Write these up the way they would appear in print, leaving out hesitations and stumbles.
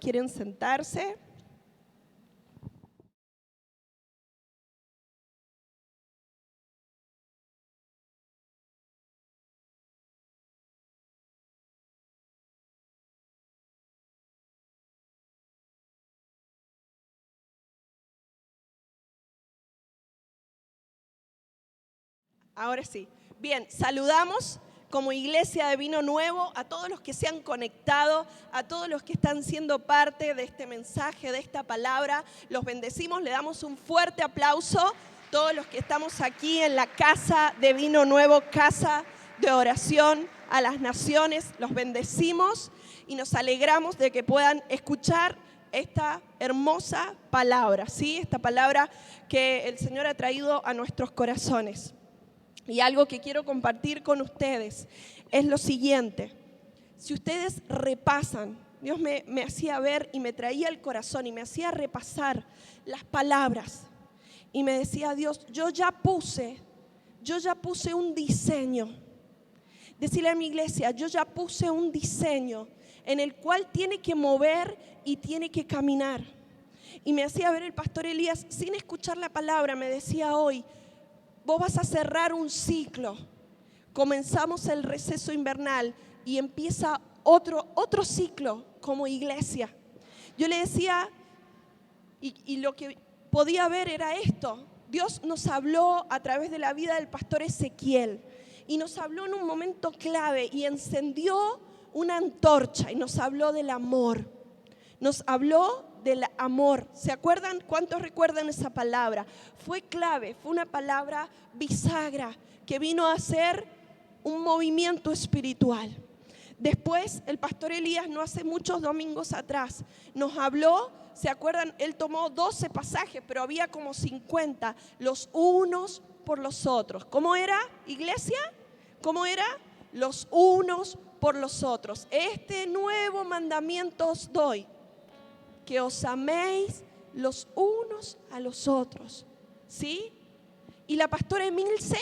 quieren sentarse. Ahora sí. Bien, saludamos como Iglesia de Vino Nuevo a todos los que se han conectado, a todos los que están siendo parte de este mensaje, de esta palabra. Los bendecimos, le damos un fuerte aplauso. Todos los que estamos aquí en la casa de Vino Nuevo, casa de oración a las naciones, los bendecimos y nos alegramos de que puedan escuchar esta hermosa palabra, ¿sí? Esta palabra que el Señor ha traído a nuestros corazones. Y algo que quiero compartir con ustedes es lo siguiente. Si ustedes repasan, Dios me hacía ver y me traía el corazón y me hacía repasar las palabras. Y me decía, Dios, yo ya puse un diseño. Decirle a mi iglesia, yo ya puse un diseño en el cual tiene que mover y tiene que caminar. Y me hacía ver el pastor Elías, sin escuchar la palabra, me decía hoy, vos vas a cerrar un ciclo. Comenzamos el receso invernal y empieza otro ciclo como iglesia. Yo le decía, y lo que podía ver era esto. Dios nos habló a través de la vida del pastor Ezequiel y nos habló en un momento clave y encendió una antorcha y nos habló del amor. Nos habló del amor. ¿Se acuerdan? ¿Cuántos recuerdan esa palabra? Fue clave, fue una palabra bisagra que vino a hacer un movimiento espiritual. Después, el pastor Elías, no hace muchos domingos atrás, nos habló, ¿se acuerdan? Él tomó 12 pasajes, pero había como 50, los unos por los otros. ¿Cómo era, iglesia? ¿Cómo era? Los unos por los otros. Este nuevo mandamiento os doy, que os améis los unos a los otros, ¿sí? Y la pastora Emilce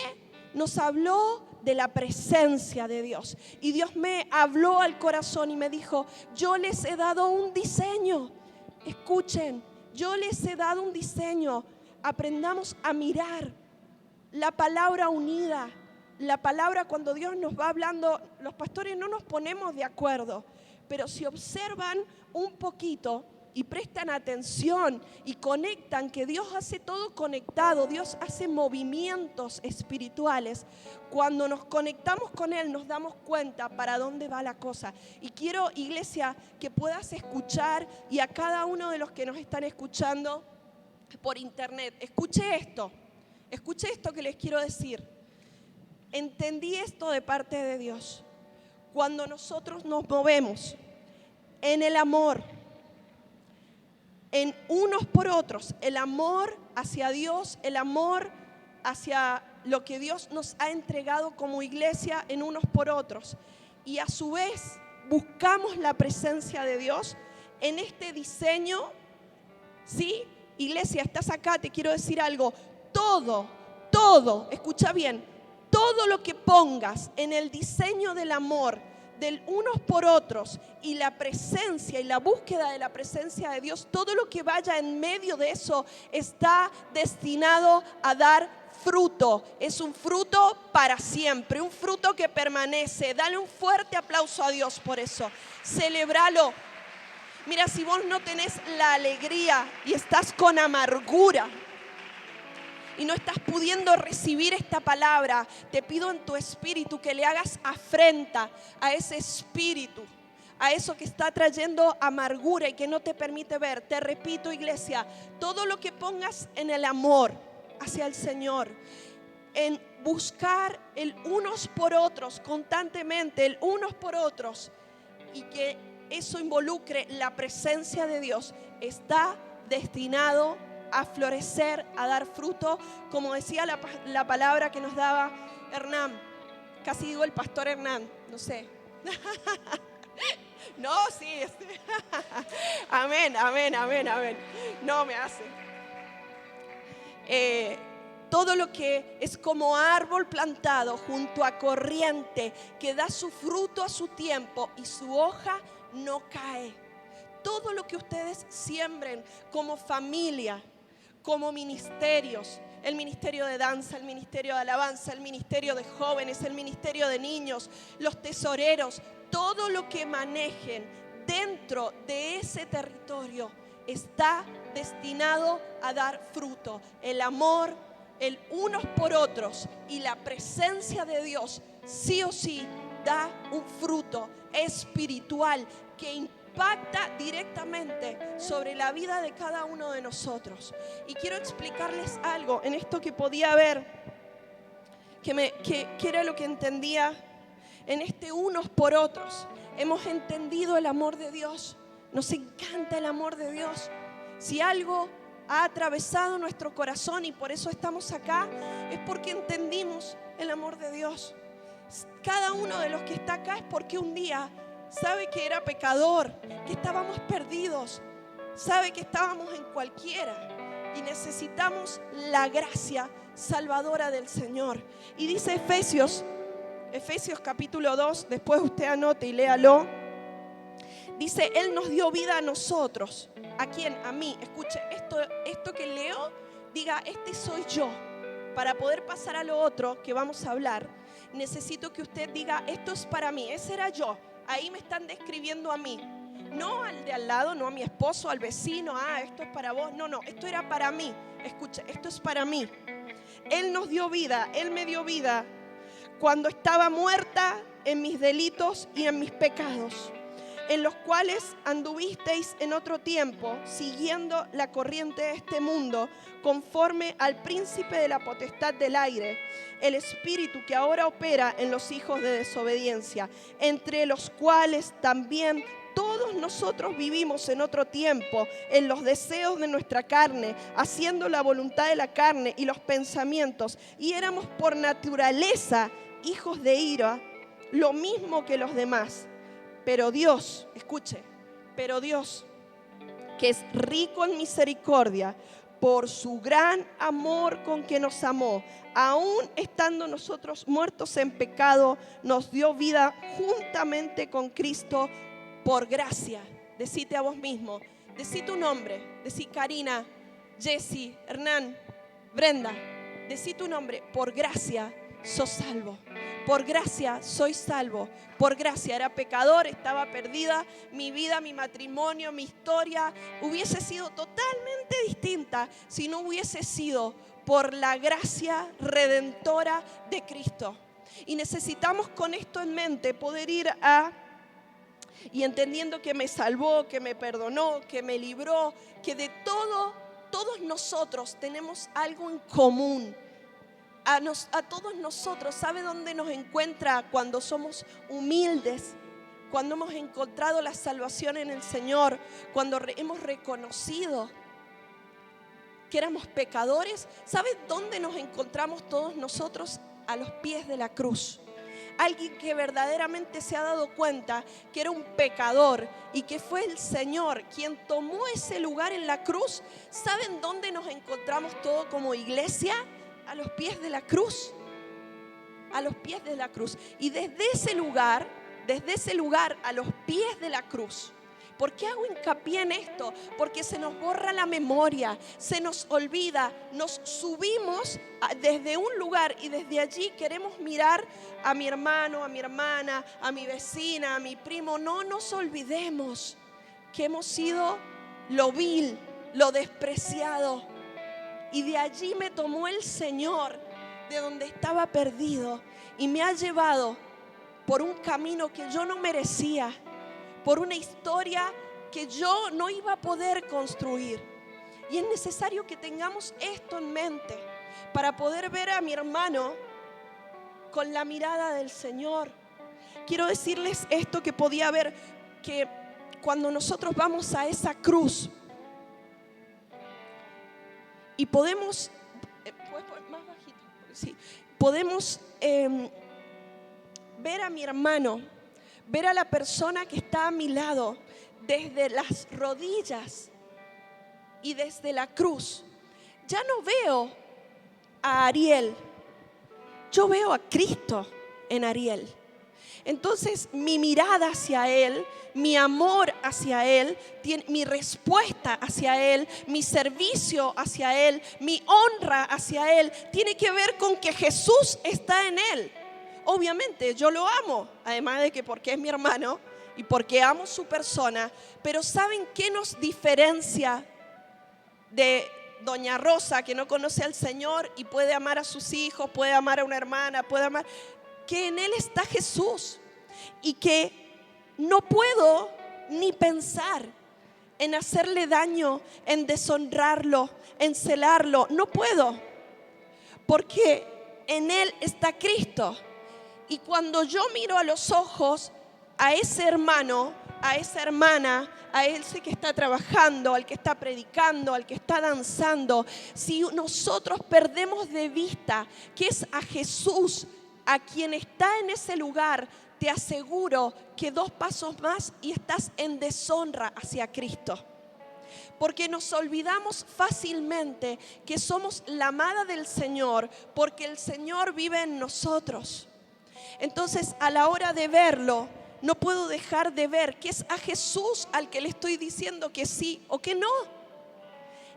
nos habló de la presencia de Dios. Y Dios me habló al corazón y me dijo, yo les he dado un diseño. Escuchen, yo les he dado un diseño. Aprendamos a mirar la palabra unida. La palabra, cuando Dios nos va hablando, los pastores no nos ponemos de acuerdo, pero si observan un poquito y prestan atención y conectan, que Dios hace todo conectado, Dios hace movimientos espirituales. Cuando nos conectamos con Él nos damos cuenta para dónde va la cosa. Y quiero, iglesia, que puedas escuchar, y a cada uno de los que nos están escuchando por internet, escuche esto que les quiero decir. Entendí esto de parte de Dios. Cuando nosotros nos movemos en el amor, en unos por otros, el amor hacia Dios, el amor hacia lo que Dios nos ha entregado como iglesia en unos por otros, y a su vez buscamos la presencia de Dios en este diseño, ¿sí? Iglesia, estás acá, te quiero decir algo, todo, escucha bien, todo lo que pongas en el diseño del amor, del unos por otros, y la presencia y la búsqueda de la presencia de Dios, todo lo que vaya en medio de eso está destinado a dar fruto. Es un fruto para siempre, un fruto que permanece. Dale un fuerte aplauso a Dios por eso. Celebralo. Mira, si vos no tenés la alegría y estás con amargura y no estás pudiendo recibir esta palabra, te pido en tu espíritu que le hagas afrenta a ese espíritu, a eso que está trayendo amargura y que no te permite ver. Te repito, iglesia, todo lo que pongas en el amor hacia el Señor, en buscar el unos por otros constantemente, el unos por otros, y que eso involucre la presencia de Dios, está destinado a florecer, a dar fruto, como decía la palabra que nos daba Hernán. Casi digo el pastor Hernán, no sé. No, sí. Amén. No me hace. Todo lo que es como árbol plantado junto a corriente, que da su fruto a su tiempo y su hoja no cae. todo lo que ustedes siembren como familia, como ministerios, el ministerio de danza, el ministerio de alabanza, el ministerio de jóvenes, el ministerio de niños, los tesoreros, todo lo que manejen dentro de ese territorio está destinado a dar fruto. El amor, el unos por otros y la presencia de Dios sí o sí da un fruto espiritual que impacta directamente sobre la vida de cada uno de nosotros. Y quiero explicarles algo en esto que podía ver, que era lo que entendía en este unos por otros. Hemos entendido el amor de Dios, nos encanta el amor de Dios. Si algo ha atravesado nuestro corazón y por eso estamos acá, es porque entendimos el amor de Dios. Cada uno de los que está acá es porque un día sabe que era pecador, que estábamos perdidos, sabe que estábamos en cualquiera y necesitamos la gracia salvadora del Señor. Y dice Efesios capítulo 2, después usted anote y léalo. Dice, Él nos dio vida a nosotros. ¿A quién? A mí. Escuche, esto que leo, diga, este soy yo. Para poder pasar a lo otro que vamos a hablar, necesito que usted diga, esto es para mí, ese era yo. Ahí me están describiendo a mí. No al de al lado, no a mi esposo, al vecino, esto es para vos. No, esto era para mí. Escuche, esto es para mí. Él nos dio vida, Él me dio vida cuando estaba muerta en mis delitos y en mis pecados, en los cuales anduvisteis en otro tiempo, siguiendo la corriente de este mundo, conforme al príncipe de la potestad del aire, el espíritu que ahora opera en los hijos de desobediencia, entre los cuales también todos nosotros vivimos en otro tiempo, en los deseos de nuestra carne, haciendo la voluntad de la carne y los pensamientos, y éramos por naturaleza hijos de ira, lo mismo que los demás. Pero Dios, escuche, pero Dios, que es rico en misericordia, por su gran amor con que nos amó, aun estando nosotros muertos en pecado, nos dio vida juntamente con Cristo. Por gracia, decite a vos mismo, decí tu nombre, decí Karina, Jessy, Hernán, Brenda, decí tu nombre, por gracia sos salvo. Por gracia soy salvo, por gracia era pecador, estaba perdida, mi vida, mi matrimonio, mi historia hubiese sido totalmente distinta si no hubiese sido por la gracia redentora de Cristo. Y necesitamos con esto en mente poder ir y entendiendo que me salvó, que me perdonó, que me libró, que de todos nosotros tenemos algo en común. A todos nosotros, ¿sabe dónde nos encuentra? Cuando somos humildes, cuando hemos encontrado la salvación en el Señor, cuando hemos reconocido que éramos pecadores. ¿Sabe dónde nos encontramos todos nosotros? A los pies de la cruz. Alguien que verdaderamente se ha dado cuenta que era un pecador y que fue el Señor quien tomó ese lugar en la cruz. ¿Saben dónde nos encontramos todos como iglesia? A los pies de la cruz. A los pies de la cruz. Y desde ese lugar, a los pies de la cruz. ¿Por qué hago hincapié en esto? Porque se nos borra la memoria, se nos olvida, nos subimos desde un lugar y desde allí queremos mirar a mi hermano, a mi hermana, a mi vecina, a mi primo. No nos olvidemos que hemos sido lo vil, lo despreciado. Y de allí me tomó el Señor, de donde estaba perdido, y me ha llevado por un camino que yo no merecía, por una historia que yo no iba a poder construir. Y es necesario que tengamos esto en mente para poder ver a mi hermano con la mirada del Señor. Quiero decirles esto que podía ver, que cuando nosotros vamos a esa cruz y podemos, ¿puedes poner más bajito? Sí, podemos ver a mi hermano, ver a la persona que está a mi lado desde las rodillas y desde la cruz. Ya no veo a Ariel, yo veo a Cristo en Ariel. Entonces mi mirada hacia Él, mi amor hacia Él, mi respuesta hacia Él, mi servicio hacia Él, mi honra hacia Él, tiene que ver con que Jesús está en Él. Obviamente yo lo amo, además de que porque es mi hermano y porque amo su persona, pero ¿saben qué nos diferencia de doña Rosa, que no conoce al Señor y puede amar a sus hijos, puede amar a una hermana, puede amar? Que en Él está Jesús y que no puedo ni pensar en hacerle daño, en deshonrarlo, en celarlo. No puedo, porque en Él está Cristo. Y cuando yo miro a los ojos a ese hermano, a esa hermana, a ese que está trabajando, al que está predicando, al que está danzando, si nosotros perdemos de vista que es a Jesús, a quien está en ese lugar, te aseguro que 2 pasos más y estás en deshonra hacia Cristo. Porque nos olvidamos fácilmente que somos la amada del Señor, porque el Señor vive en nosotros. Entonces, a la hora de verlo, no puedo dejar de ver que es a Jesús al que le estoy diciendo que sí o que no.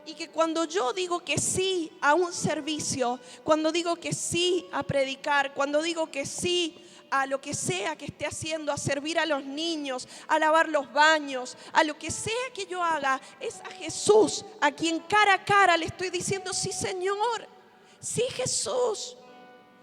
Y que cuando yo digo que sí a un servicio, cuando digo que sí a predicar, cuando digo que sí a lo que sea que esté haciendo, a servir a los niños, a lavar los baños, a lo que sea que yo haga, es a Jesús a quien cara a cara le estoy diciendo: sí, Señor, sí, Jesús,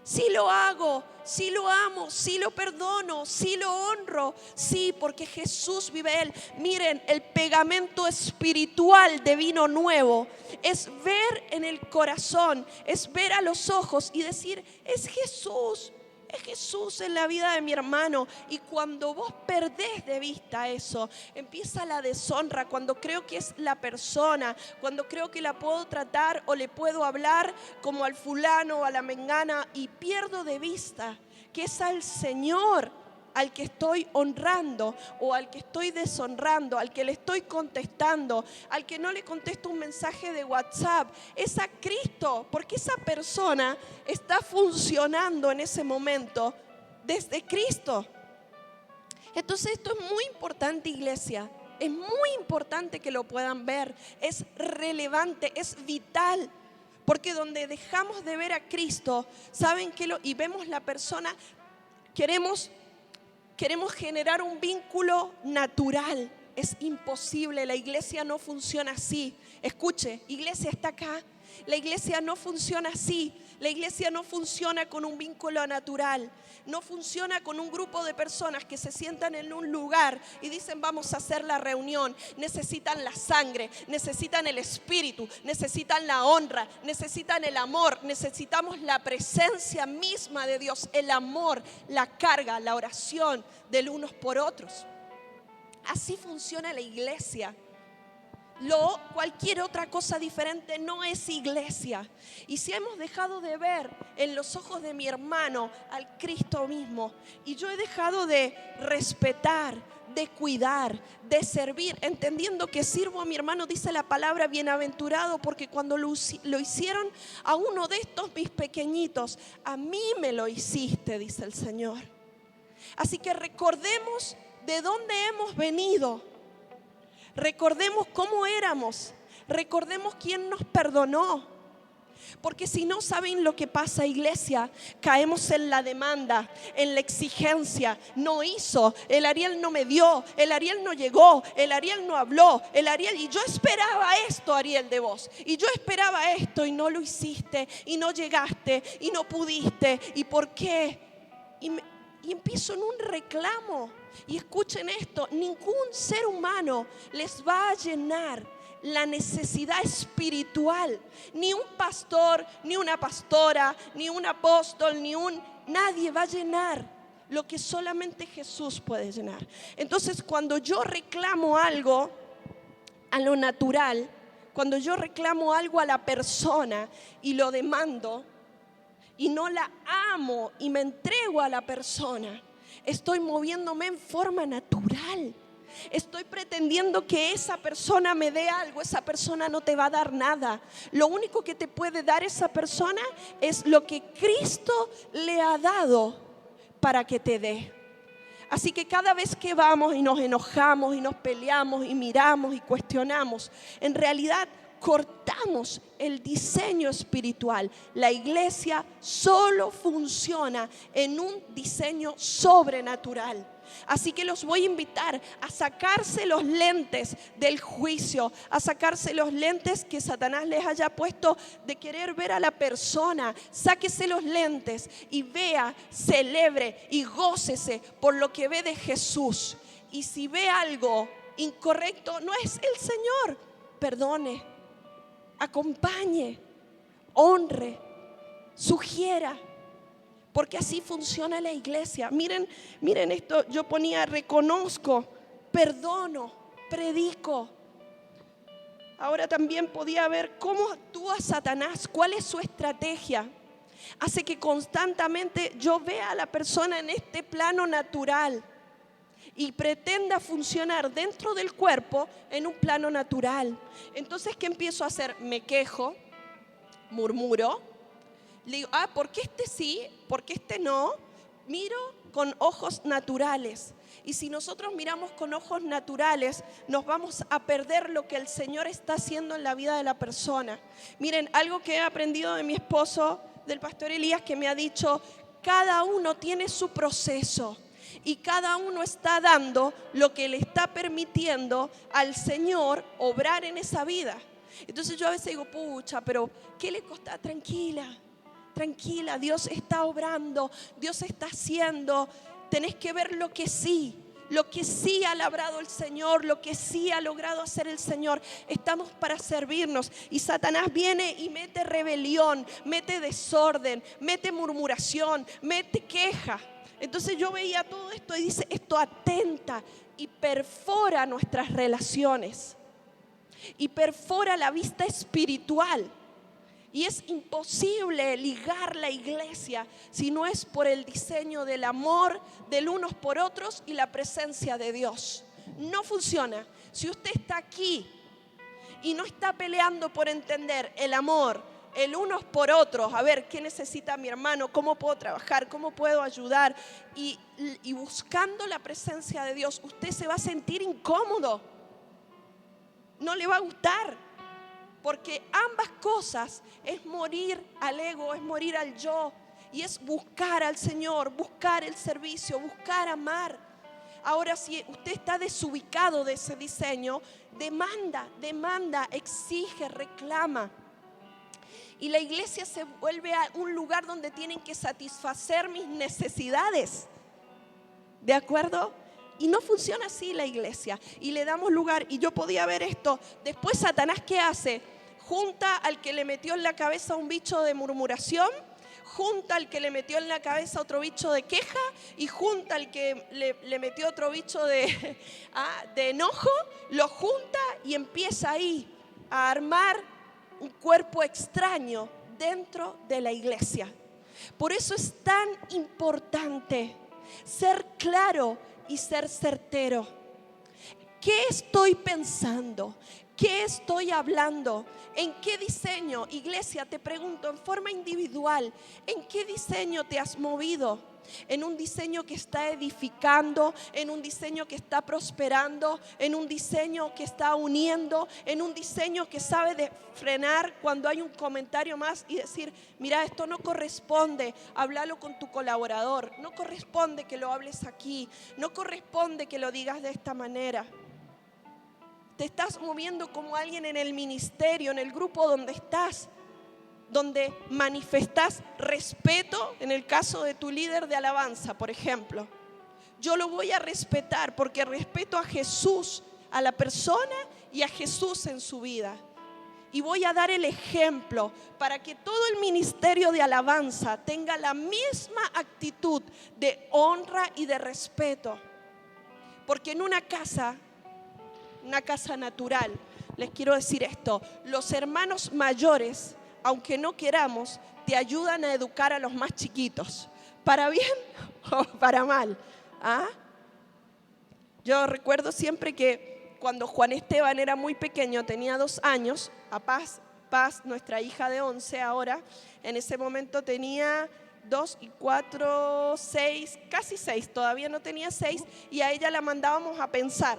sí lo hago, sí lo amo, sí lo perdono, sí lo honro, sí, porque Jesús vive en Él. Miren, el pegamento espiritual de vino nuevo es ver en el corazón, es ver a los ojos y decir: es Jesús en la vida de mi hermano. Y cuando vos perdés de vista eso, empieza la deshonra. Cuando creo que es la persona, cuando creo que la puedo tratar o le puedo hablar como al fulano o a la mengana, y pierdo de vista que es al Señor al que estoy honrando o al que estoy deshonrando, al que le estoy contestando, al que no le contesto un mensaje de WhatsApp. Es a Cristo, porque esa persona está funcionando en ese momento desde Cristo. Entonces esto es muy importante, iglesia. Es muy importante que lo puedan ver. Es relevante, es vital. Porque donde dejamos de ver a Cristo, ¿saben qué? Y vemos la persona, queremos generar un vínculo natural. Es imposible, la iglesia no funciona así. Escuche, iglesia está acá. La iglesia no funciona así. La iglesia no funciona con un vínculo natural. No funciona con un grupo de personas que se sientan en un lugar y dicen: vamos a hacer la reunión. Necesitan la sangre, necesitan el espíritu, necesitan la honra, necesitan el amor. Necesitamos la presencia misma de Dios, el amor, la carga, la oración del unos por otros. Así funciona la iglesia. Cualquier otra cosa diferente no es iglesia. Y si hemos dejado de ver en los ojos de mi hermano al Cristo mismo, y yo he dejado de respetar, de cuidar, de servir, entendiendo que sirvo a mi hermano, dice la palabra: bienaventurado, porque cuando lo hicieron a uno de estos mis pequeñitos, a mí me lo hiciste, dice el Señor. Así que recordemos de dónde hemos venido. Recordemos cómo éramos, recordemos quién nos perdonó. Porque si no, ¿saben lo que pasa, iglesia? Caemos en la demanda, en la exigencia. No hizo, el Ariel no me dio, el Ariel no llegó, el Ariel no habló, el Ariel, y yo esperaba esto, Ariel, de vos, y yo esperaba esto, y no lo hiciste, y no llegaste, y no pudiste. ¿Y por qué? Y empiezo en un reclamo. Y escuchen esto: ningún ser humano les va a llenar la necesidad espiritual. Ni un pastor, ni una pastora, ni un apóstol, nadie va a llenar lo que solamente Jesús puede llenar. Entonces, cuando yo reclamo algo a lo natural, cuando yo reclamo algo a la persona y lo demando, y no la amo y me entrego a la persona, estoy moviéndome en forma natural. Estoy pretendiendo que esa persona me dé algo. Esa persona no te va a dar nada. Lo único que te puede dar esa persona es lo que Cristo le ha dado para que te dé. Así que cada vez que vamos y nos enojamos y nos peleamos y miramos y cuestionamos, en realidad cortamos el diseño espiritual. La iglesia solo funciona en un diseño sobrenatural. Así que los voy a invitar a sacarse los lentes del juicio, a sacarse los lentes que Satanás les haya puesto de querer ver a la persona. Sáquese los lentes y vea, celebre y gócese por lo que ve de Jesús. Y si ve algo incorrecto, no es el Señor, perdone, acompañe, honre, sugiera. Porque así funciona la iglesia. Miren esto, yo ponía reconozco, perdono, predico. Ahora también podía ver cómo actúa Satanás, cuál es su estrategia. Hace que constantemente yo vea a la persona en este plano natural y pretenda funcionar dentro del cuerpo en un plano natural. Entonces, ¿qué empiezo a hacer? Me quejo, murmuro. Le digo, ¿por qué este sí? ¿Por qué este no? Miro con ojos naturales. Y si nosotros miramos con ojos naturales, nos vamos a perder lo que el Señor está haciendo en la vida de la persona. Miren, algo que he aprendido de mi esposo, del pastor Elías, que me ha dicho, cada uno tiene su proceso. Y cada uno está dando lo que le está permitiendo al Señor obrar en esa vida. Entonces yo a veces digo, pucha, pero ¿qué le cuesta? Tranquila, Dios está obrando, Dios está haciendo. Tenés que ver lo que sí ha labrado el Señor, lo que sí ha logrado hacer el Señor. Estamos para servirnos. Y Satanás viene y mete rebelión, mete desorden, mete murmuración, mete queja. Entonces yo veía todo esto y dice, esto atenta y perfora nuestras relaciones y perfora la vista espiritual. Y es imposible ligar la iglesia si no es por el diseño del amor del unos por otros y la presencia de Dios. No funciona. Si usted está aquí y no está peleando por entender el amor, el unos por otros, a ver, ¿qué necesita mi hermano? ¿Cómo puedo trabajar? ¿Cómo puedo ayudar? Y buscando la presencia de Dios, usted se va a sentir incómodo. No le va a gustar. Porque ambas cosas es morir al ego, es morir al yo. Y es buscar al Señor, buscar el servicio, buscar amar. Ahora, si usted está desubicado de ese diseño, demanda, exige, reclama. Y la iglesia se vuelve a un lugar donde tienen que satisfacer mis necesidades. ¿De acuerdo? Y no funciona así la iglesia. Y le damos lugar. Y yo podía ver esto. Después Satanás, ¿qué hace? Junta al que le metió en la cabeza un bicho de murmuración, junta al que le metió en la cabeza otro bicho de queja y junta al que le metió otro bicho de enojo, lo junta y empieza ahí a armar un cuerpo extraño dentro de la iglesia. Por eso es tan importante ser claro y ser certero. ¿Qué estoy pensando? ¿Qué estoy hablando? ¿En qué diseño? Iglesia, te pregunto en forma individual, ¿en qué diseño te has movido? ¿En un diseño que está edificando? ¿En un diseño que está prosperando? ¿En un diseño que está uniendo? ¿En un diseño que sabe de frenar cuando hay un comentario más y decir, mira, esto no corresponde, háblalo con tu colaborador, no corresponde que lo hables aquí, no corresponde que lo digas de esta manera? Te estás moviendo como alguien en el ministerio, en el grupo donde estás, donde manifestás respeto, en el caso de tu líder de alabanza, por ejemplo. Yo lo voy a respetar porque respeto a Jesús, a la persona y a Jesús en su vida. Y voy a dar el ejemplo para que todo el ministerio de alabanza tenga la misma actitud de honra y de respeto. Porque en una casa natural, les quiero decir esto, los hermanos mayores, aunque no queramos, te ayudan a educar a los más chiquitos, para bien o para mal. Yo recuerdo siempre que cuando Juan Esteban era muy pequeño, tenía 2 años, a Paz, nuestra hija de 11 ahora, en ese momento tenía 2 y 4, 6, casi 6, todavía no tenía 6, y a ella la mandábamos a pensar.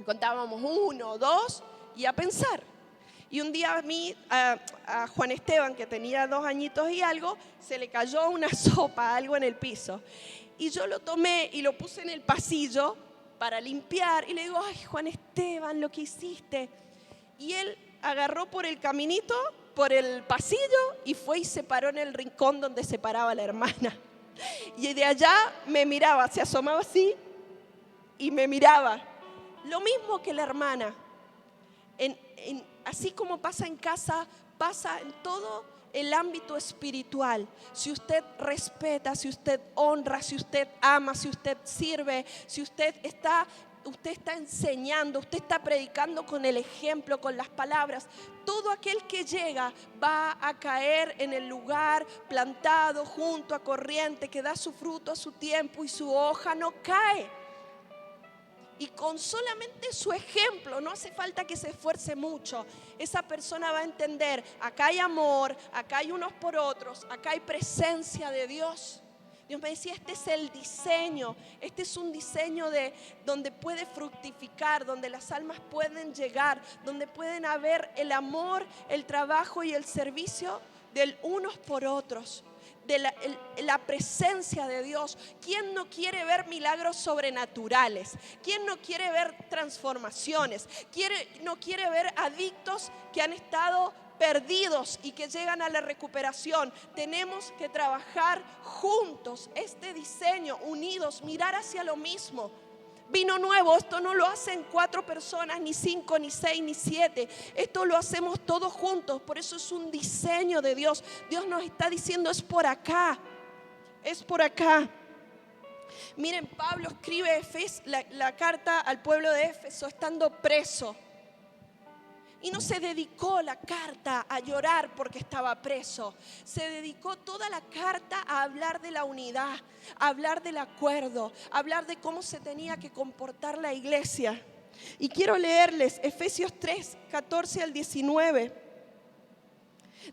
Contábamos 1, 2 y a pensar. Y un día a Juan Esteban, que tenía 2 añitos y algo, se le cayó una sopa, algo en el piso. Y yo lo tomé y lo puse en el pasillo para limpiar. Y le digo, ay, Juan Esteban, lo que hiciste. Y él agarró por el caminito, por el pasillo, y fue y se paró en el rincón donde se paraba la hermana. Y de allá me miraba, se asomaba así y me miraba. Lo mismo que la hermana. Así como pasa en casa, pasa en todo el ámbito espiritual. Si usted respeta, si usted honra, si usted ama, si usted sirve, si usted está enseñando, usted está predicando con el ejemplo, con las palabras, todo aquel que llega va a caer en el lugar plantado junto a corriente que da su fruto a su tiempo y su hoja no cae. Y con solamente su ejemplo, no hace falta que se esfuerce mucho, esa persona va a entender, acá hay amor, acá hay unos por otros, acá hay presencia de Dios. Dios me decía, este es el diseño, este es un diseño de donde puede fructificar, donde las almas pueden llegar, donde pueden haber el amor, el trabajo y el servicio del unos por otros. De la presencia de Dios. ¿Quién no quiere ver milagros sobrenaturales? ¿Quién no quiere ver transformaciones? ¿No quiere ver adictos que han estado perdidos y que llegan a la recuperación? Tenemos que trabajar juntos, este diseño, unidos, mirar hacia lo mismo. Vino nuevo, esto no lo hacen 4 personas, ni 5, ni 6, ni 7. Esto lo hacemos todos juntos. Por eso es un diseño de Dios. Dios nos está diciendo, es por acá. Es por acá. Miren, Pablo escribe la carta al pueblo de Éfeso estando preso. Y no se dedicó la carta a llorar porque estaba preso. Se dedicó toda la carta a hablar de la unidad, a hablar del acuerdo, a hablar de cómo se tenía que comportar la iglesia. Y quiero leerles Efesios 3, 14 al 19.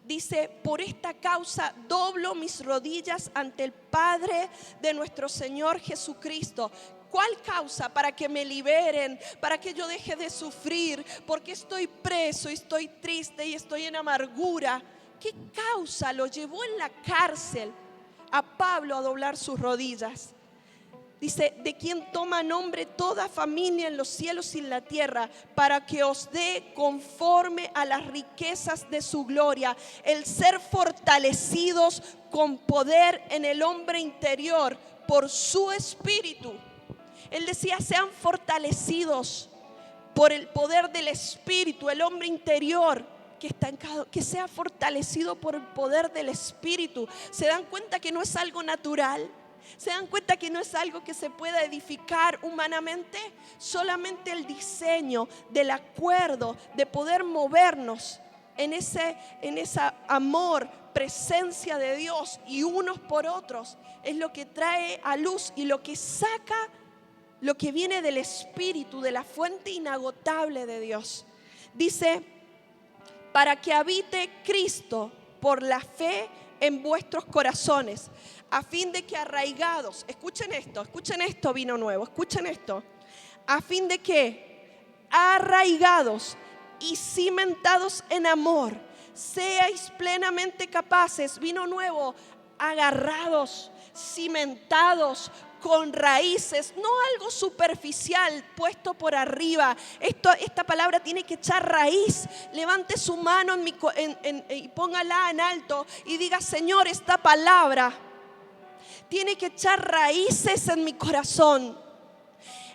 Dice, por esta causa doblo mis rodillas ante el Padre de nuestro Señor Jesucristo. ¿Cuál causa? Para que me liberen, para que yo deje de sufrir, porque estoy preso y estoy triste y estoy en amargura. ¿Qué causa lo llevó en la cárcel a Pablo a doblar sus rodillas? Dice, de quien toma nombre toda familia en los cielos y en la tierra, para que os dé conforme a las riquezas de su gloria, el ser fortalecidos con poder en el hombre interior por su espíritu. Él decía, sean fortalecidos por el poder del Espíritu, el hombre interior que está en cada, que sea fortalecido por el poder del Espíritu. ¿Se dan cuenta que no es algo natural? ¿Se dan cuenta que no es algo que se pueda edificar humanamente? Solamente el diseño del acuerdo, de poder movernos en ese amor, presencia de Dios y unos por otros, es lo que trae a luz y lo que saca lo que viene del Espíritu, de la fuente inagotable de Dios. Dice, para que habite Cristo por la fe en vuestros corazones, a fin de que arraigados, escuchen esto vino nuevo, escuchen esto, a fin de que arraigados y cimentados en amor, seáis plenamente capaces, vino nuevo, agarrados, cimentados, con raíces, no algo superficial puesto por arriba. Esta palabra tiene que echar raíz. Levante su mano y póngala en alto y diga, Señor, esta palabra tiene que echar raíces en mi corazón.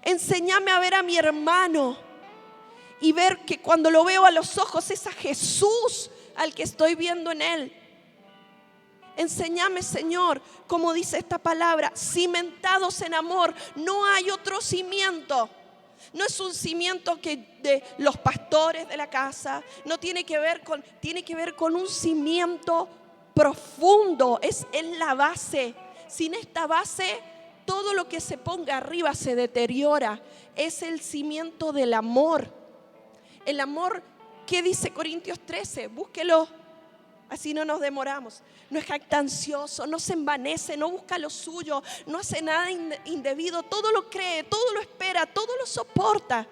Enséñame a ver a mi hermano y ver que cuando lo veo a los ojos es a Jesús al que estoy viendo en él. Enséñame, Señor, como dice esta palabra, cimentados en amor. No hay otro cimiento. No es un cimiento que de los pastores de la casa. No tiene que ver con un cimiento profundo. Es la base. Sin esta base, todo lo que se ponga arriba se deteriora. Es el cimiento del amor. El amor, ¿qué dice Corintios 13? Búsquelo. Así no nos demoramos. No es jactancioso, no se envanece, no busca lo suyo, no hace nada indebido. Todo lo cree, todo lo espera, todo lo soporta.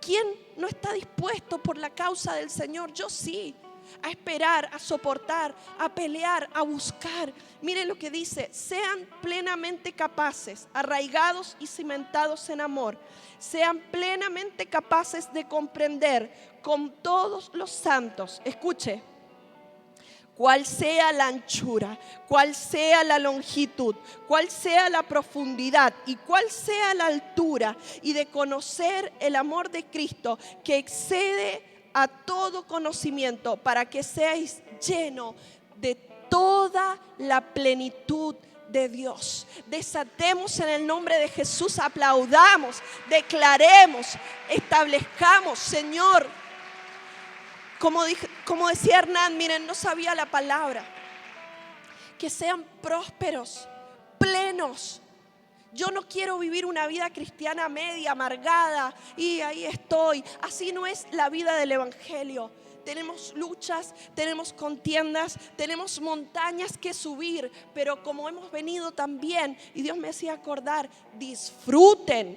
¿Quién no está dispuesto por la causa del Señor? Yo sí. A esperar, a soportar, a pelear, a buscar. Miren lo que dice: sean plenamente capaces, arraigados y cimentados en amor. Sean plenamente capaces de comprender con todos los santos. Escuche. Cuál sea la anchura, cuál sea la longitud, cuál sea la profundidad y cuál sea la altura, y de conocer el amor de Cristo que excede a todo conocimiento, para que seáis llenos de toda la plenitud de Dios. Desatemos en el nombre de Jesús, aplaudamos, declaremos, establezcamos, Señor. Como decía Hernán, miren, no sabía la palabra. Que sean prósperos, plenos. Yo no quiero vivir una vida cristiana media, amargada, y ahí estoy. Así no es la vida del Evangelio. Tenemos luchas, tenemos contiendas, tenemos montañas que subir, pero como hemos venido también, y Dios me hacía acordar, disfruten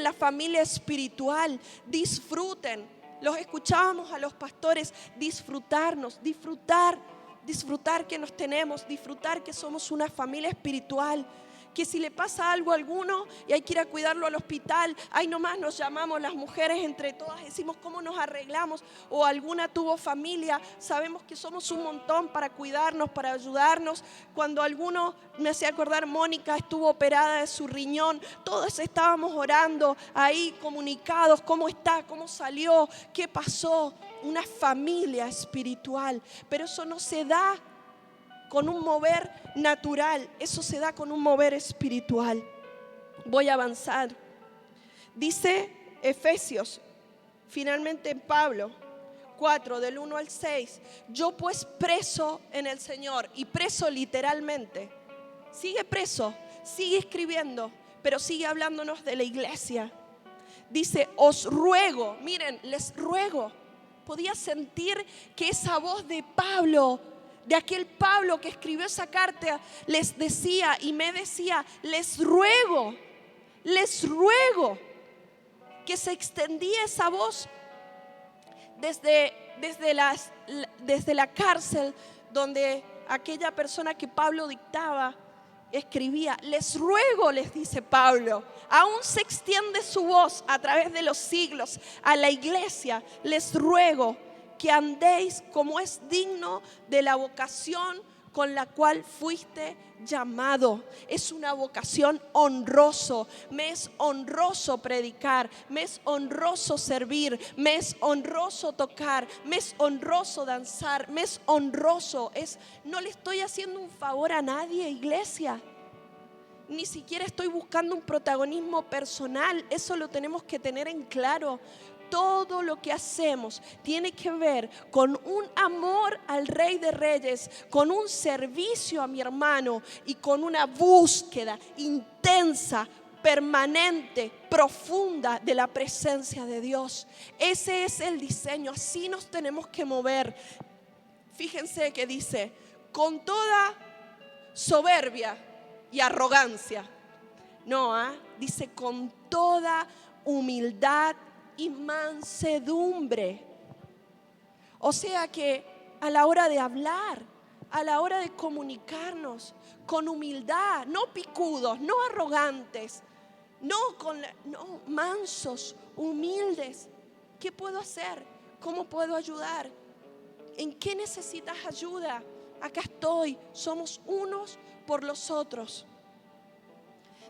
la familia espiritual, disfruten. Los escuchábamos a los pastores disfrutar que nos tenemos, disfrutar que somos una familia espiritual. Que si le pasa algo a alguno y hay que ir a cuidarlo al hospital, ahí nomás nos llamamos las mujeres entre todas, decimos cómo nos arreglamos. O alguna tuvo familia, sabemos que somos un montón para cuidarnos, para ayudarnos. Cuando alguno, me hacía acordar, Mónica estuvo operada de su riñón, todos estábamos orando ahí, comunicados, cómo está, cómo salió, qué pasó. Una familia espiritual, pero eso no se da con un mover natural, eso se da con un mover espiritual. Voy a avanzar. Dice Efesios, finalmente en Pablo 4, del 1 al 6. Yo pues preso en el Señor, y preso literalmente. Sigue preso, sigue escribiendo, pero sigue hablándonos de la iglesia. Dice, os ruego, miren, les ruego. Podía sentir que esa voz de Pablo, de aquel Pablo que escribió esa carta, les decía y me decía, les ruego, que se extendía esa voz desde la cárcel, donde aquella persona que Pablo dictaba escribía. Les ruego, les dice Pablo, aún se extiende su voz a través de los siglos a la iglesia. Les ruego que andéis como es digno de la vocación con la cual fuiste llamado. Es una vocación honroso. Me es honroso predicar, me es honroso servir, me es honroso tocar, me es honroso danzar, me es honroso. No le estoy haciendo un favor a nadie, iglesia. Ni siquiera estoy buscando un protagonismo personal. Eso lo tenemos que tener en claro. Todo lo que hacemos tiene que ver con un amor al Rey de Reyes, con un servicio a mi hermano y con una búsqueda intensa, permanente, profunda de la presencia de Dios. Ese es el diseño, así nos tenemos que mover. Fíjense que dice, con toda soberbia y arrogancia. No, dice con toda humildad y mansedumbre. O sea que a la hora de hablar, a la hora de comunicarnos, con humildad, no picudos, no arrogantes, no mansos, humildes. ¿Qué puedo hacer? ¿Cómo puedo ayudar? ¿En qué necesitas ayuda? Acá estoy, somos unos por los otros.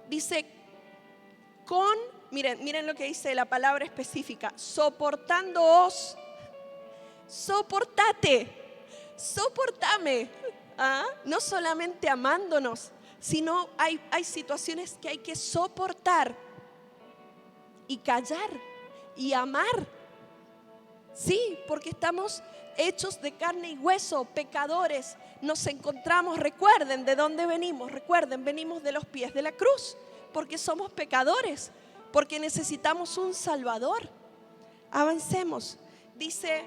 Dice miren lo que dice la palabra específica, soportándoos, soportame, no solamente amándonos, sino hay situaciones que hay que soportar y callar y amar. Sí, porque estamos hechos de carne y hueso, pecadores. Nos encontramos, recuerden de dónde venimos, venimos de los pies de la cruz, porque somos pecadores, porque necesitamos un Salvador. Avancemos. Dice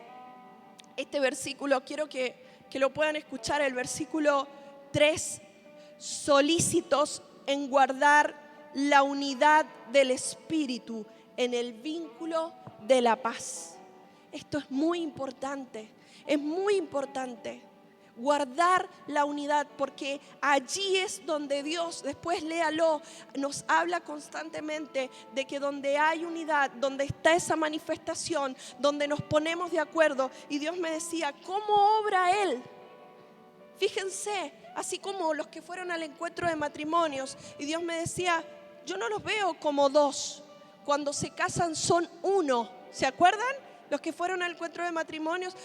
este versículo, quiero que lo puedan escuchar, el versículo 3, solícitos en guardar la unidad del Espíritu en el vínculo de la paz. Esto es muy importante, guardar la unidad, porque allí es donde Dios, después léalo, nos habla constantemente de que donde hay unidad, donde está esa manifestación, donde nos ponemos de acuerdo. Y Dios me decía, ¿cómo obra Él? Fíjense, así como los que fueron al encuentro de matrimonios, y Dios me decía, yo no los veo como dos, cuando se casan son uno. ¿Se acuerdan? Los que fueron al encuentro de matrimonios,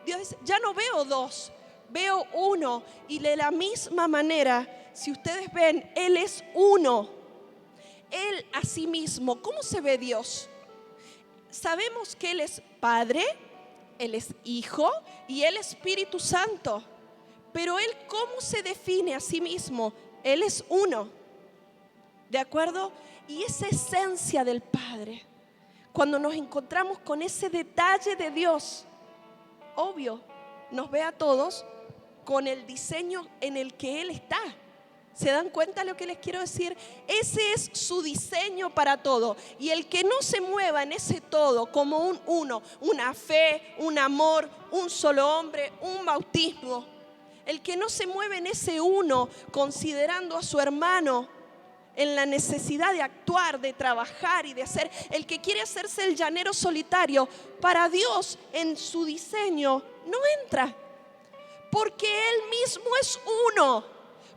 Dios dice, ya no veo dos, veo uno. Y de la misma manera, si ustedes ven, Él es uno. Él a sí mismo, ¿cómo se ve Dios? Sabemos que Él es Padre, Él es Hijo y Él es Espíritu Santo. Pero Él, ¿cómo se define a sí mismo? Él es uno. ¿De acuerdo? Y esa esencia del Padre, cuando nos encontramos con ese detalle de Dios, obvio, nos ve a todos con el diseño en el que Él está. ¿Se dan cuenta lo que les quiero decir? Ese es su diseño para todo. Y el que no se mueva en ese todo como un uno, una fe, un amor, un solo hombre, un bautismo, el que no se mueve en ese uno considerando a su hermano en la necesidad de actuar, de trabajar y de hacer, el que quiere hacerse el llanero solitario, para Dios en su diseño no entra, porque Él mismo es uno,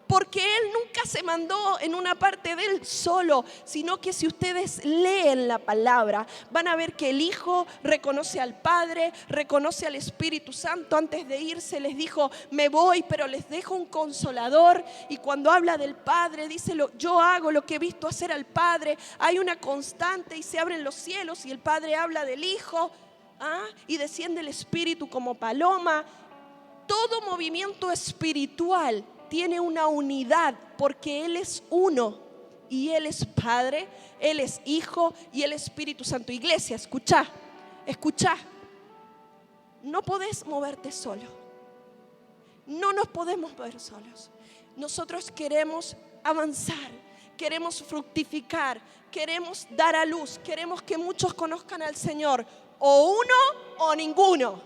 porque Él nunca se mandó en una parte de Él solo, sino que si ustedes leen la palabra, van a ver que el Hijo reconoce al Padre, reconoce al Espíritu Santo. Antes de irse les dijo, me voy, pero les dejo un consolador. Y cuando habla del Padre, dice, yo hago lo que he visto hacer al Padre. Hay una constante y se abren los cielos y el Padre habla del Hijo, y desciende el Espíritu como paloma. Todo movimiento espiritual tiene una unidad porque Él es uno y Él es Padre, Él es Hijo y Él es Espíritu Santo. Iglesia, escucha, no podés moverte solo, no nos podemos mover solos. Nosotros queremos avanzar, queremos fructificar, queremos dar a luz, queremos que muchos conozcan al Señor, o uno o ninguno.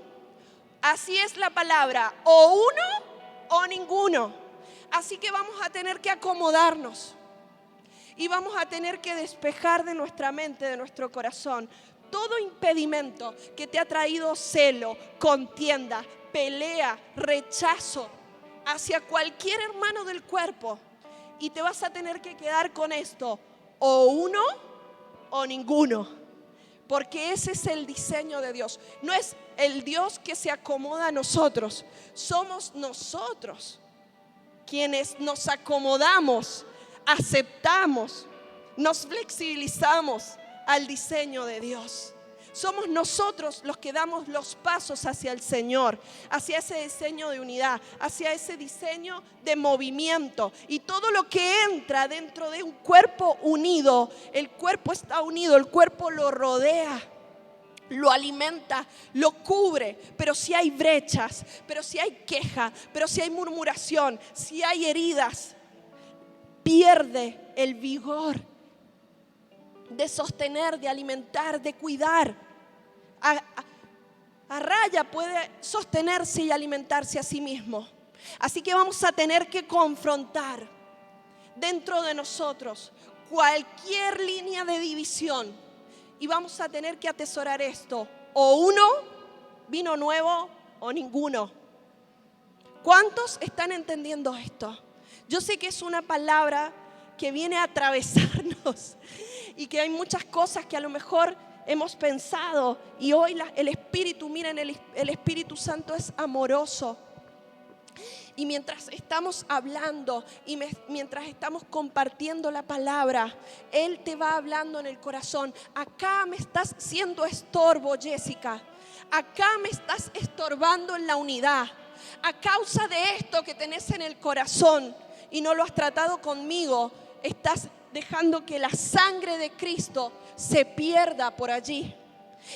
Así es la palabra, o uno o ninguno. Así que vamos a tener que acomodarnos y vamos a tener que despejar de nuestra mente, de nuestro corazón, todo impedimento que te ha traído celo, contienda, pelea, rechazo hacia cualquier hermano del cuerpo. Y te vas a tener que quedar con esto, o uno o ninguno, porque ese es el diseño de Dios. No es el Dios que se acomoda a nosotros, somos nosotros quienes nos acomodamos, aceptamos, nos flexibilizamos al diseño de Dios. Somos nosotros los que damos los pasos hacia el Señor, hacia ese diseño de unidad, hacia ese diseño de movimiento. Y todo lo que entra dentro de un cuerpo unido, el cuerpo está unido, el cuerpo lo rodea, lo alimenta, lo cubre. Pero si hay brechas, pero si hay queja, pero si hay murmuración, si hay heridas, pierde el vigor de sostener, de alimentar, de cuidar. A raya puede sostenerse y alimentarse a sí mismo. Así que vamos a tener que confrontar dentro de nosotros cualquier línea de división. Y vamos a tener que atesorar esto, o uno, vino nuevo, o ninguno. ¿Cuántos están entendiendo esto? Yo sé que es una palabra que viene a atravesarnos y que hay muchas cosas que a lo mejor hemos pensado y hoy el Espíritu, miren, el Espíritu Santo es amoroso. Y mientras estamos hablando y mientras estamos compartiendo la palabra, Él te va hablando en el corazón. Acá me estás siendo estorbo, Jessica. Acá me estás estorbando en la unidad. A causa de esto que tenés en el corazón y no lo has tratado conmigo, estás dejando que la sangre de Cristo se pierda por allí.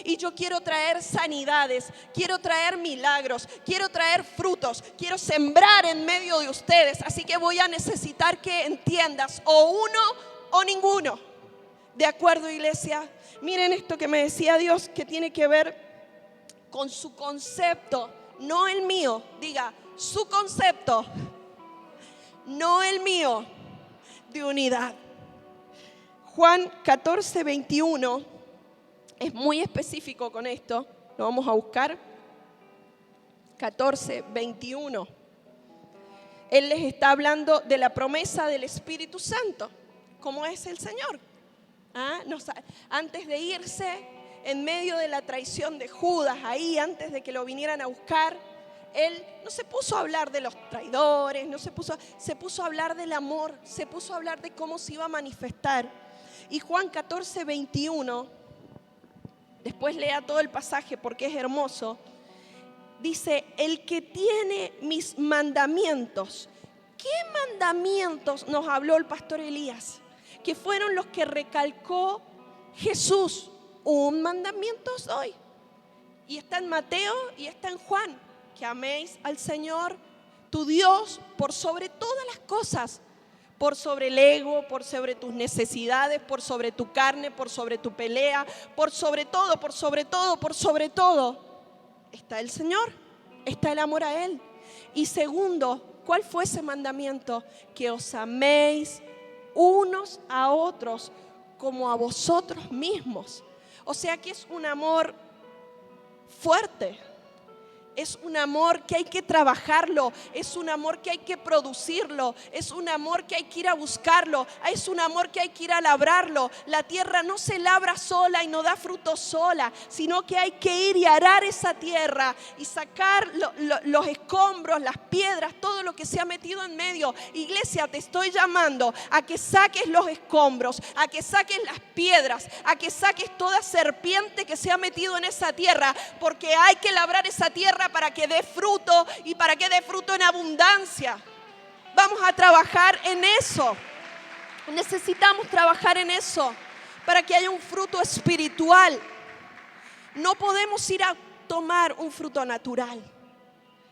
Y yo quiero traer sanidades, quiero traer milagros, quiero traer frutos, quiero sembrar en medio de ustedes. Así que voy a necesitar que entiendas o uno o ninguno. ¿De acuerdo, iglesia? Miren esto que me decía Dios, que tiene que ver con su concepto, no el mío. Diga, su concepto, no el mío, de unidad. Juan 14, 21 es muy específico con esto. Lo vamos a buscar. 14, 21. Él les está hablando de la promesa del Espíritu Santo, como es el Señor. Antes de irse, en medio de la traición de Judas, ahí antes de que lo vinieran a buscar, Él no se puso a hablar de los traidores, se puso a hablar del amor, se puso a hablar de cómo se iba a manifestar. Y Juan 14, 21, después lea todo el pasaje porque es hermoso, dice, el que tiene mis mandamientos. ¿Qué mandamientos nos habló el pastor Elías? Que fueron los que recalcó Jesús. Un mandamiento os doy. Y está en Mateo y está en Juan. Que améis al Señor, tu Dios, por sobre todas las cosas. Por sobre el ego, por sobre tus necesidades, por sobre tu carne, por sobre tu pelea, por sobre todo, por sobre todo, por sobre todo. Está el Señor, está el amor a Él. Y segundo, ¿cuál fue ese mandamiento? Que os améis unos a otros como a vosotros mismos. O sea que es un amor fuerte. Es un amor que hay que trabajarlo, es un amor que hay que producirlo, es un amor que hay que ir a buscarlo, es un amor que hay que ir a labrarlo. La tierra no se labra sola y no da fruto sola, sino que hay que ir y arar esa tierra y sacar los escombros, las piedras, todo lo que se ha metido en medio. Iglesia, te estoy llamando a que saques los escombros, a que saques las piedras, a que saques toda serpiente que se ha metido en esa tierra, porque hay que labrar esa tierra para que dé fruto y para que dé fruto en abundancia. Vamos a trabajar en eso. Necesitamos trabajar en eso para que haya un fruto espiritual. No podemos ir a tomar un fruto natural.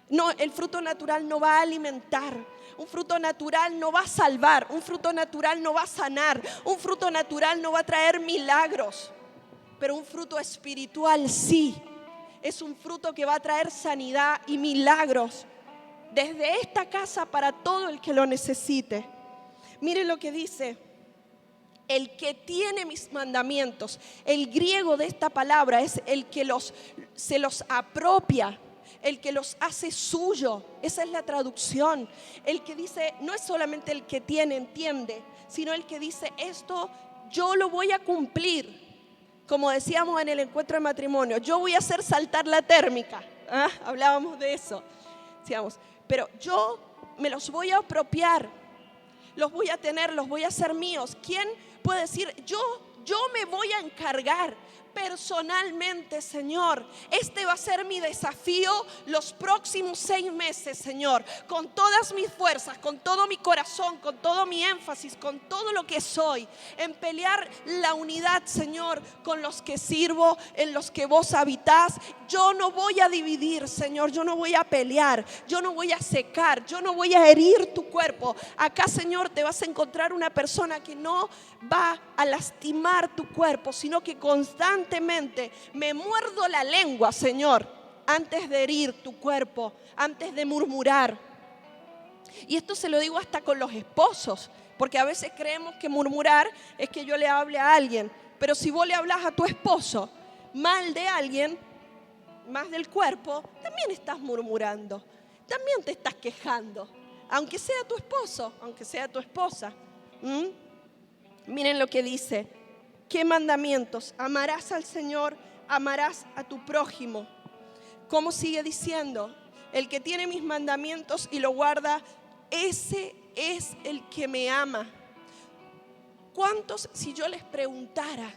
No, el fruto natural no va a alimentar. Un fruto natural no va a salvar. Un fruto natural no va a sanar. Un fruto natural no va a traer milagros. Pero un fruto espiritual sí. Es un fruto que va a traer sanidad y milagros desde esta casa para todo el que lo necesite. Miren lo que dice, el que tiene mis mandamientos. El griego de esta palabra es el que se los apropia, el que los hace suyo. Esa es la traducción. El que dice, no es solamente el que tiene, entiende, sino el que dice, esto yo lo voy a cumplir. Como decíamos en el encuentro de matrimonio, yo voy a hacer saltar la térmica. Hablábamos de eso. Decíamos, pero yo me los voy a apropiar, los voy a tener, los voy a hacer míos. ¿Quién puede decir, yo me voy a encargar personalmente, Señor? Este va a ser mi desafío los próximos 6 meses, Señor. Con todas mis fuerzas, con todo mi corazón, con todo mi énfasis, con todo lo que soy, en pelear la unidad, Señor, con los que sirvo, en los que vos habitás. Yo no voy a dividir, Señor. Yo no voy a pelear. Yo no voy a secar. Yo no voy a herir tu cuerpo. Acá, Señor, te vas a encontrar una persona que no va a lastimar tu cuerpo, sino que constantemente me muerdo la lengua, Señor, antes de herir tu cuerpo, antes de murmurar. Y esto se lo digo hasta con los esposos, porque a veces creemos que murmurar es que yo le hable a alguien, pero si vos le hablas a tu esposo mal de alguien, más del cuerpo, también estás murmurando, también te estás quejando, aunque sea tu esposo, aunque sea tu esposa. Miren lo que dice. ¿Qué mandamientos? Amarás al Señor, amarás a tu prójimo. ¿Cómo sigue diciendo? El que tiene mis mandamientos y lo guarda, ese es el que me ama. ¿Cuántos, si yo les preguntara,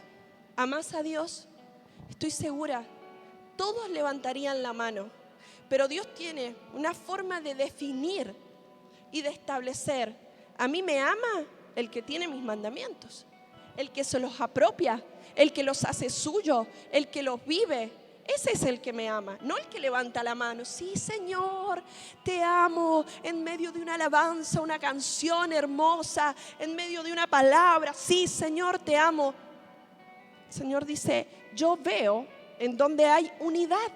¿amás a Dios? Estoy segura, todos levantarían la mano. Pero Dios tiene una forma de definir y de establecer. A mí me ama el que tiene mis mandamientos, el que se los apropia, el que los hace suyo, el que los vive. Ese es el que me ama, no el que levanta la mano. Sí, Señor, te amo, en medio de una alabanza, una canción hermosa, en medio de una palabra. Sí, Señor, te amo. El Señor dice, yo veo en donde hay unidad,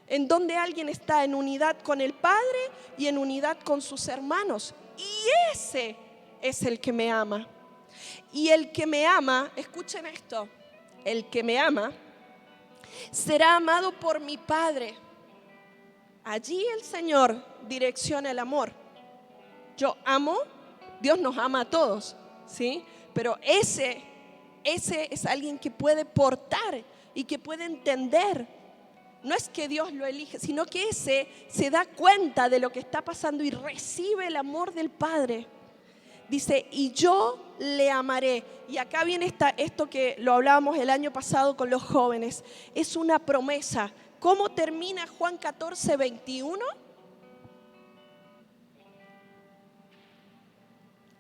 en donde alguien está en unidad con el Padre y en unidad con sus hermanos. Y ese es el que me ama. Y el que me ama, escuchen esto, el que me ama será amado por mi Padre. Allí el Señor direcciona el amor. Yo amo, Dios nos ama a todos, ¿sí? Pero ese es alguien que puede portar y que puede entender. No es que Dios lo elige, sino que ese se da cuenta de lo que está pasando y recibe el amor del Padre. Dice, y yo le amaré. Y acá viene esto que lo hablábamos el año pasado con los jóvenes. Es una promesa. ¿Cómo termina Juan 14, 21?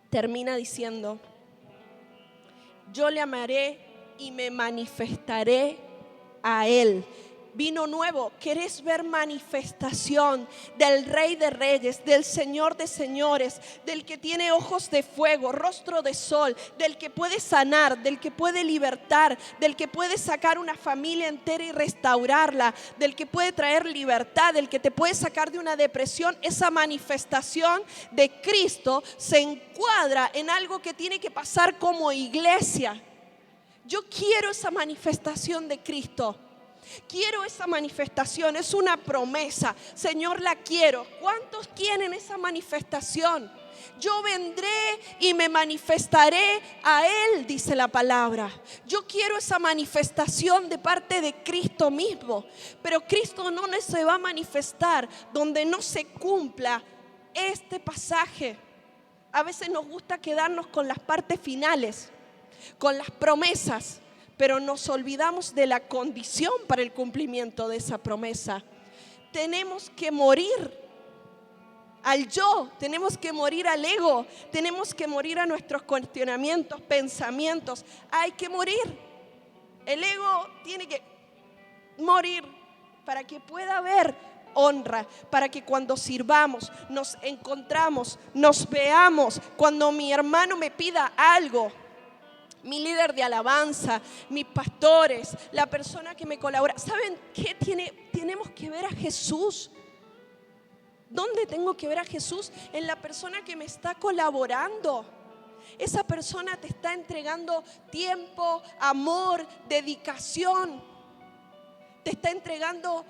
Termina diciendo, yo le amaré y me manifestaré a él. Vino nuevo, ¿querés ver manifestación del Rey de Reyes, del Señor de Señores, del que tiene ojos de fuego, rostro de sol, del que puede sanar, del que puede libertar, del que puede sacar una familia entera y restaurarla, del que puede traer libertad, del que te puede sacar de una depresión? Esa manifestación de Cristo se encuadra en algo que tiene que pasar como iglesia. Yo quiero esa manifestación de Cristo. Quiero esa manifestación, es una promesa. Señor, la quiero. ¿Cuántos quieren esa manifestación? Yo vendré y me manifestaré a Él, dice la palabra. Yo quiero esa manifestación de parte de Cristo mismo. Pero Cristo no se va a manifestar donde no se cumpla este pasaje. A veces nos gusta quedarnos con las partes finales, con las promesas, pero nos olvidamos de la condición para el cumplimiento de esa promesa. Tenemos que morir al yo, tenemos que morir al ego, tenemos que morir a nuestros cuestionamientos, pensamientos. Hay que morir. El ego tiene que morir para que pueda haber honra, para que cuando sirvamos, nos encontramos, nos veamos, cuando mi hermano me pida algo, mi líder de alabanza, mis pastores, la persona que me colabora. ¿Saben qué? Tenemos que ver a Jesús. ¿Dónde tengo que ver a Jesús? En la persona que me está colaborando. Esa persona te está entregando tiempo, amor, dedicación. Te está entregando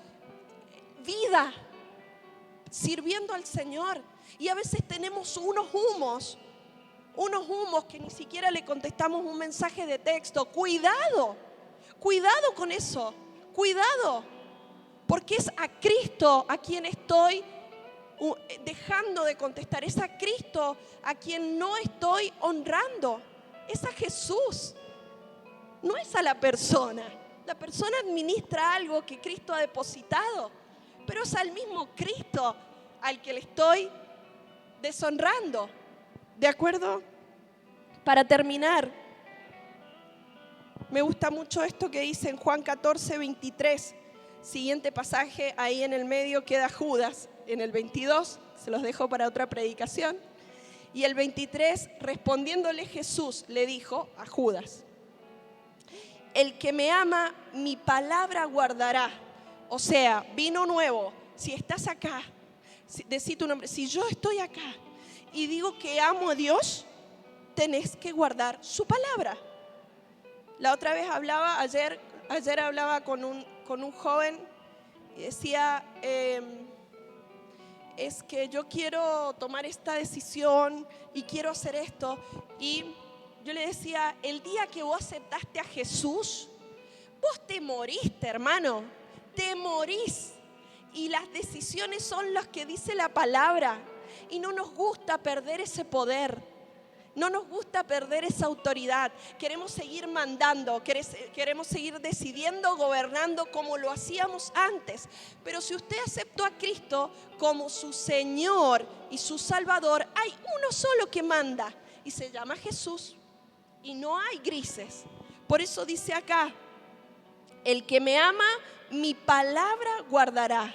vida, sirviendo al Señor. Y a veces tenemos unos humos que ni siquiera le contestamos un mensaje de texto. Cuidado con eso, cuidado, porque es a Cristo a quien estoy dejando de contestar, es a Cristo a quien no estoy honrando, es a Jesús, no es a la persona. La persona administra algo que Cristo ha depositado, pero es al mismo Cristo al que le estoy deshonrando. ¿De acuerdo? Para terminar, me gusta mucho esto que dice en Juan 14, 23. Siguiente pasaje, ahí en el medio queda Judas. En el 22, se los dejo para otra predicación. Y el 23, respondiéndole Jesús, le dijo a Judas: el que me ama, mi palabra guardará. O sea, vino nuevo. Si estás acá, decí tu nombre. Si yo estoy acá y digo que amo a Dios, tenés que guardar su palabra. La otra vez hablaba, ayer hablaba con un joven y decía, es que yo quiero tomar esta decisión y quiero hacer esto. Y yo le decía, el día que vos aceptaste a Jesús, vos te moriste, hermano, te morís. Y las decisiones son las que dice la palabra. Y no nos gusta perder ese poder. No nos gusta perder esa autoridad. Queremos seguir mandando, queremos seguir decidiendo, gobernando como lo hacíamos antes. Pero si usted aceptó a Cristo como su Señor y su Salvador, hay uno solo que manda y se llama Jesús. Y no hay grises. Por eso dice acá, el que me ama, mi palabra guardará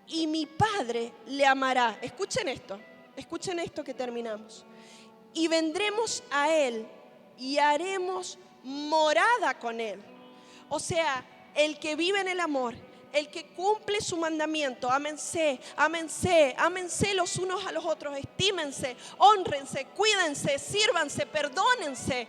y mi Padre le amará. Escuchen esto que terminamos. Y vendremos a Él y haremos morada con Él. O sea, el que vive en el amor, el que cumple su mandamiento, ámense, ámense, ámense los unos a los otros, estímense, hónrense, cuídense, sírvanse, perdónense.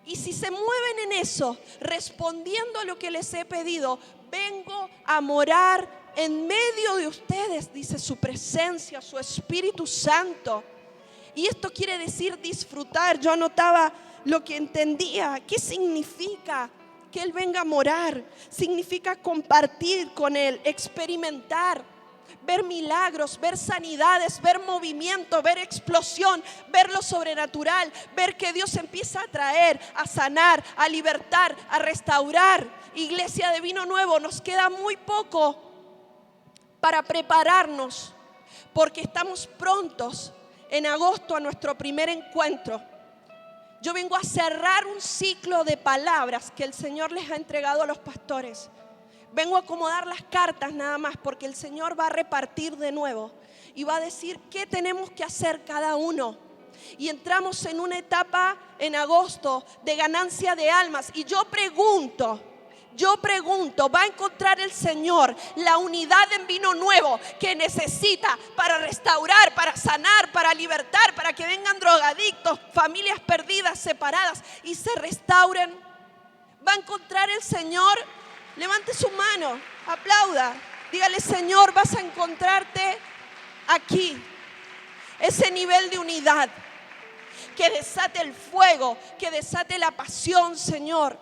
Y si se mueven en eso, respondiendo a lo que les he pedido, vengo a morar en medio de ustedes, dice su presencia, su Espíritu Santo. Y esto quiere decir disfrutar. Yo anotaba lo que entendía. ¿Qué significa que Él venga a morar? Significa compartir con Él, experimentar, ver milagros, ver sanidades, ver movimiento, ver explosión, ver lo sobrenatural, ver que Dios empieza a traer, a sanar, a libertar, a restaurar. Iglesia de Vino Nuevo, nos queda muy poco para prepararnos, porque estamos prontos en agosto a nuestro primer encuentro. Yo vengo a cerrar un ciclo de palabras que el Señor les ha entregado a los pastores. Vengo a acomodar las cartas nada más, porque el Señor va a repartir de nuevo y va a decir qué tenemos que hacer cada uno. Y entramos en una etapa en agosto de ganancia de almas. Y yo pregunto, ¿va a encontrar el Señor la unidad en Vino Nuevo que necesita para restaurar, para sanar, para libertar, para que vengan drogadictos, familias perdidas, separadas y se restauren? ¿Va a encontrar el Señor? Levante su mano, aplauda, dígale: Señor, vas a encontrarte aquí. Ese nivel de unidad que desate el fuego, que desate la pasión, Señor.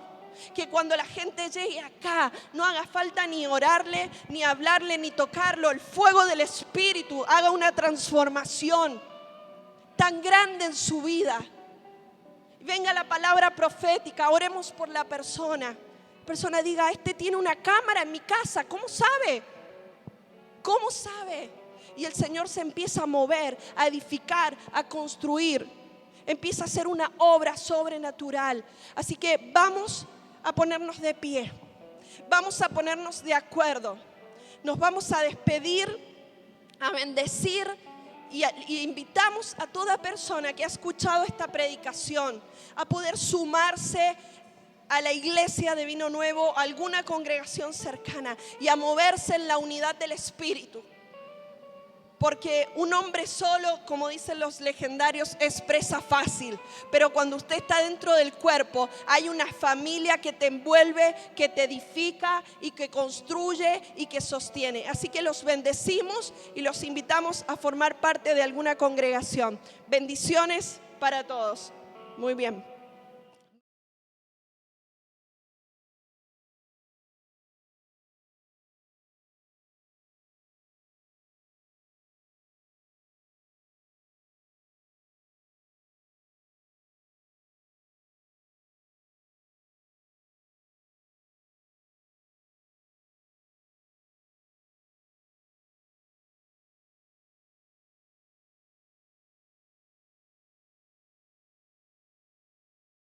Que cuando la gente llegue acá no haga falta ni orarle, ni hablarle, ni tocarlo. El fuego del Espíritu haga una transformación tan grande en su vida. Venga la palabra profética, oremos por la persona. La persona diga: este tiene una cámara en mi casa, ¿cómo sabe? ¿Cómo sabe? Y el Señor se empieza a mover, a edificar, a construir. Empieza a hacer una obra sobrenatural. Así que vamos a ponernos de pie, vamos a ponernos de acuerdo, nos vamos a despedir, a bendecir y invitamos a toda persona que ha escuchado esta predicación a poder sumarse a la iglesia de Vino Nuevo, a alguna congregación cercana y a moverse en la unidad del Espíritu. Porque un hombre solo, como dicen los legendarios, es presa fácil. Pero cuando usted está dentro del cuerpo, hay una familia que te envuelve, que te edifica y que construye y que sostiene. Así que los bendecimos y los invitamos a formar parte de alguna congregación. Bendiciones para todos. Muy bien.